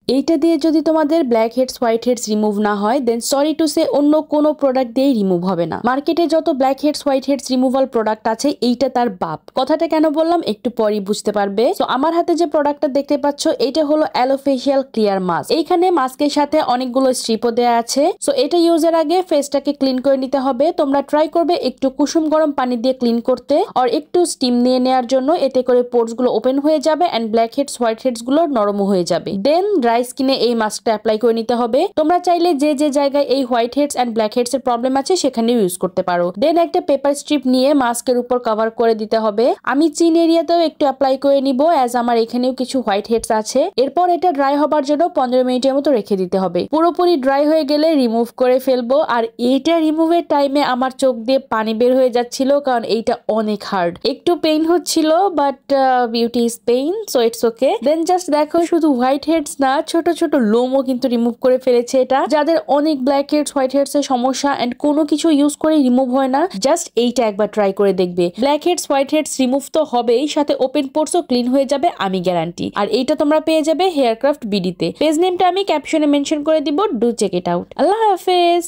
এইটা দিয়ে যদি তোমাদের black heads white heads remove না হয় দেন সরি টু সে অন্য কোনো প্রোডাক্ট দিয়ে রিমুভ হবে না। মার্কেটে যত black heads white heads removal product আছে এইটা তার বাপ। কথাটা কেন বললাম একটু পরেই বুঝতে পারবে। তো আমার হাতে যে প্রোডাক্টটা দেখতে পাচ্ছ এটা হলো অ্যালোফেশিয়াল ক্লিয়ার মাস্ক। এইখানে মাস্কের সাথে অনেকগুলো স্ট্রিপও দেওয়া আছে। সো এটা ইউজের আগে ফেসটাকে ক্লিন করে নিতে হবে। তোমরা ট্রাই করবে একটু কুসুম গরম পানি দিয়ে ক্লিন করতে আর একটু স্টিম নিয়ে নেওয়ার জন্য। এতে করে পোর্স গুলো ওপেন হয়ে যাবে and black heads white heads গুলো নরম হয়ে যাবে। দেন ড্রাই স্কিনে এই মাস্কটা অ্যাপ্লাই করে নিতে হবে। তোমরা চাইলে যে যে জায়গায় এই white heads and black heads এর প্রবলেম আছে সেখানেও ইউজ করতে পারো। দেন একটা পেপার স্ট্রিপ নিয়ে মাস্কের উপর কভার করে দিতে হবে। আমি চিন এরিয়াতেও একটু অ্যাপ্লাই করে নিব অ্যাজ আমার এখানেও কিছু হোয়াইট হেডস আছে। এরপর এটা ড্রাই হবার জন্য 15 মিনিটের মতো রেখে দিতে হবে। পুরোপুরি ড্রাই হয়ে গেলে রিমুভ করে ফেলবো। আর এইটা রিমুভের টাইমে আমার চোখ দিয়ে পানি বের হয়ে যাচ্ছিল কারণ এইটা অনেক হার্ড। একটু পেইন হচ্ছিল but beauty is pain so it's okay. Then just দেখো শুধু হোয়াইট হেডস না ছোট ছোট লোমও কিন্তু রিমুভ করে ফেলেছে এটা। যাদের অনেক ব্ল্যাক হেডস হোয়াইট হেডস এর সমস্যা এন্ড কোনো কিছু ইউজ করে রিমুভ হয় না জাস্ট এইটা একবার ট্রাই করে দেখবে। Black heads white heads remove তো হবেই সাথে ওপেন পোর্সও ক্লিন হয়ে যাবে আমি গ্যারান্টি। আর এইটা তোমরা পেয়ে যাবে হেয়ারক্রাফট বিডিতে। পেজ নেমটা আমি ক্যাপশনে মেনশন করে দিব, ডু চেক ইট আউট। আল্লাহ হাফেজ।